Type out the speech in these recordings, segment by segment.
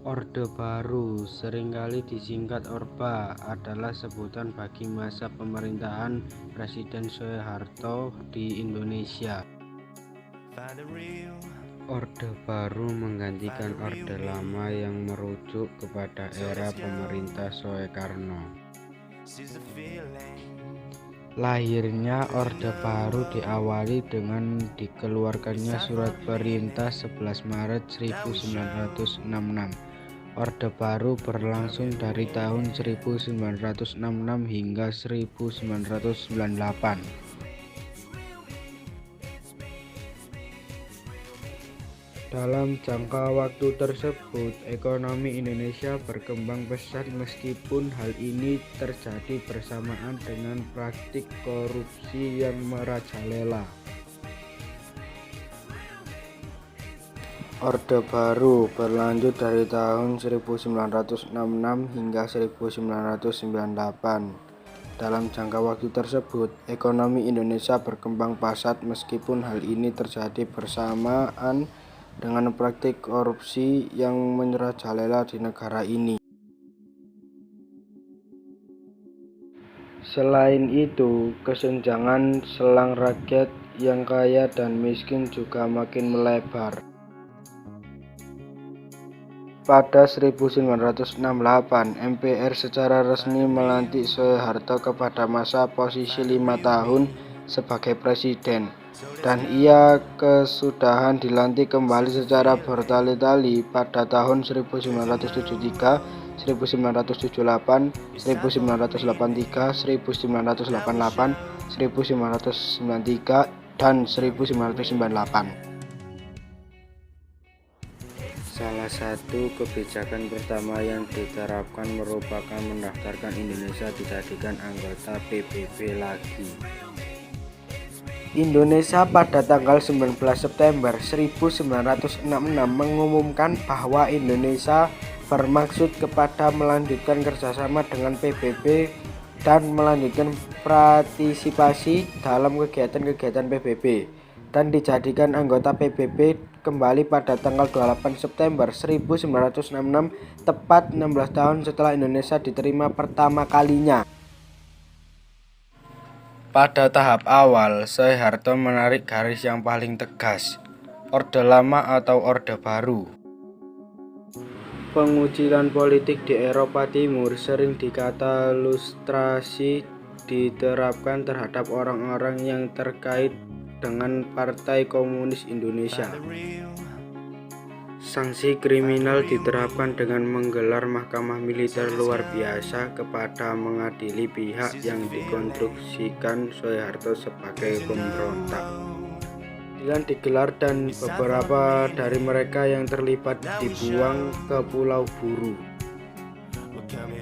Orde Baru, seringkali disingkat Orba, adalah sebutan bagi masa pemerintahan Presiden Soeharto di Indonesia. Orde Baru menggantikan Orde Lama yang merujuk kepada era pemerintah Soekarno. Lahirnya Orde Baru diawali dengan dikeluarkannya Surat Perintah 11 Maret 1966. Orde Baru berlangsung dari tahun 1966 hingga 1998. Dalam jangka waktu tersebut, ekonomi Indonesia berkembang pesat meskipun hal ini terjadi bersamaan dengan praktik korupsi yang merajalela. Orde Baru berlanjut dari tahun 1966 hingga 1998. Dalam jangka waktu tersebut, ekonomi Indonesia berkembang pesat meskipun hal ini terjadi bersamaan dengan praktik korupsi yang merajalela di negara ini. Selain itu, kesenjangan selang rakyat yang kaya dan miskin juga makin melebar. Pada 1968, MPR secara resmi melantik Soeharto kepada masa posisi 5 tahun sebagai presiden, dan ia kesudahan dilantik kembali secara bertali-tali pada tahun 1973, 1978, 1983, 1988, 1993, dan 1998. Salah satu kebijakan pertama yang diterapkan merupakan mendaftarkan Indonesia dijadikan anggota PBB lagi. Indonesia pada tanggal 19 September 1966 mengumumkan bahwa Indonesia bermaksud kepada melanjutkan kerjasama dengan PBB dan melanjutkan partisipasi dalam kegiatan-kegiatan PBB, dan dijadikan anggota PBB kembali pada tanggal 28 September 1966, tepat 16 tahun setelah Indonesia diterima pertama kalinya. Pada tahap awal, Soeharto menarik garis yang paling tegas, Orde Lama atau Orde Baru. Pengucilan politik di Eropa Timur sering dikata lustrasi diterapkan terhadap orang-orang yang terkait dengan Partai Komunis Indonesia. Sanksi kriminal diterapkan dengan menggelar mahkamah militer luar biasa kepada mengadili pihak yang dikonstruksikan Soeharto sebagai pemberontak. Pengadilan digelar dan beberapa dari mereka yang terlibat dibuang ke Pulau Buru.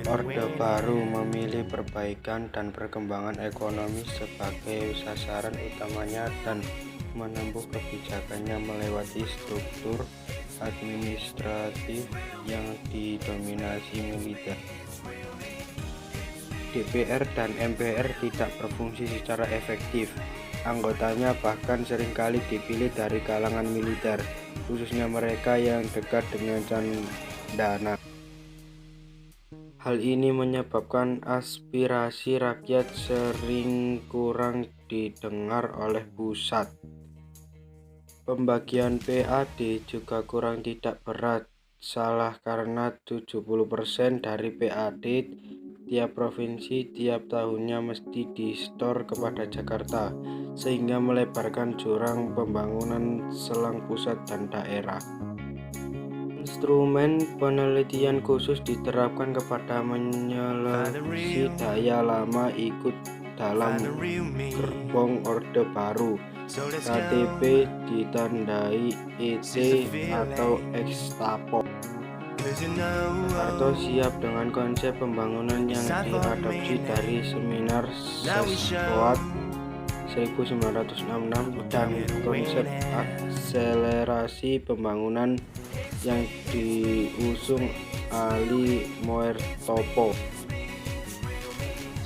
Orde Baru memilih perbaikan dan perkembangan ekonomi sebagai sasaran utamanya dan menempuh kebijakannya melewati struktur administratif yang didominasi militer. DPR dan MPR tidak berfungsi secara efektif. Anggotanya bahkan seringkali dipilih dari kalangan militer, khususnya mereka yang dekat dengan Cendana. Hal ini menyebabkan aspirasi rakyat sering kurang didengar oleh pusat. Pembagian PAD juga kurang tidak berat salah karena 70% dari PAD tiap provinsi tiap tahunnya mesti disetor kepada Jakarta, sehingga melebarkan jurang pembangunan selang pusat dan daerah. Instrumen penelitian khusus diterapkan kepada menyeleksi daya lama ikut dalam gerbong Orde Baru. KTP ditandai ET atau Ekstapo. Soeharto siap dengan konsep pembangunan yang diadopsi dari seminar Seswat 1966 dan konsep akselerasi pembangunan yang diusung Ali Moertopo.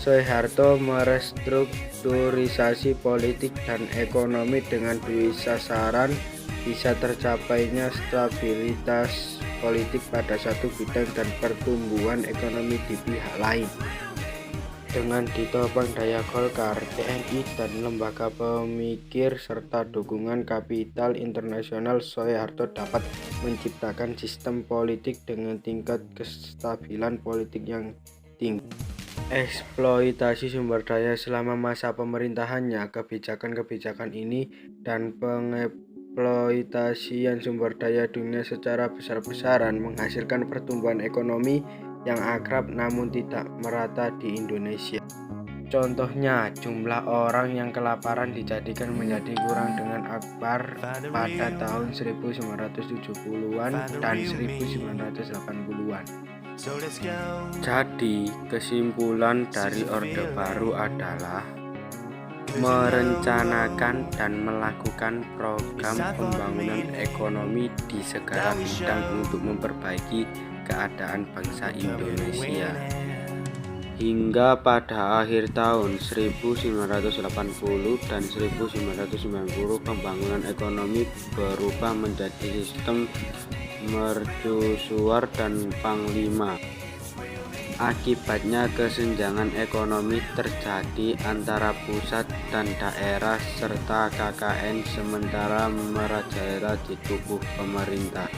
Soeharto merestrukturisasi politik dan ekonomi dengan dua sasaran: bisa tercapainya stabilitas politik pada satu bidang dan pertumbuhan ekonomi di pihak lain. Dengan ditopang daya Golkar, TNI, dan lembaga pemikir serta dukungan kapital internasional, Soeharto dapat menciptakan sistem politik dengan tingkat kestabilan politik yang tinggi. Eksploitasi sumber daya selama masa pemerintahannya, kebijakan-kebijakan ini dan pengeksploitasian sumber daya dunia secara besar-besaran menghasilkan pertumbuhan ekonomi yang akrab namun tidak merata di Indonesia. Contohnya, jumlah orang yang kelaparan dijadikan menjadi kurang dengan Akbar pada tahun 1970-an dan 1980-an. Jadi, kesimpulan dari Orde Baru adalah merencanakan dan melakukan program pembangunan ekonomi di segala bidang untuk memperbaiki keadaan bangsa Indonesia. Hingga pada akhir tahun 1980 dan 1990 pembangunan ekonomi berubah menjadi sistem mercusuar dan panglima. Akibatnya kesenjangan ekonomi terjadi antara pusat dan daerah serta KKN sementara merajalela di tubuh pemerintah.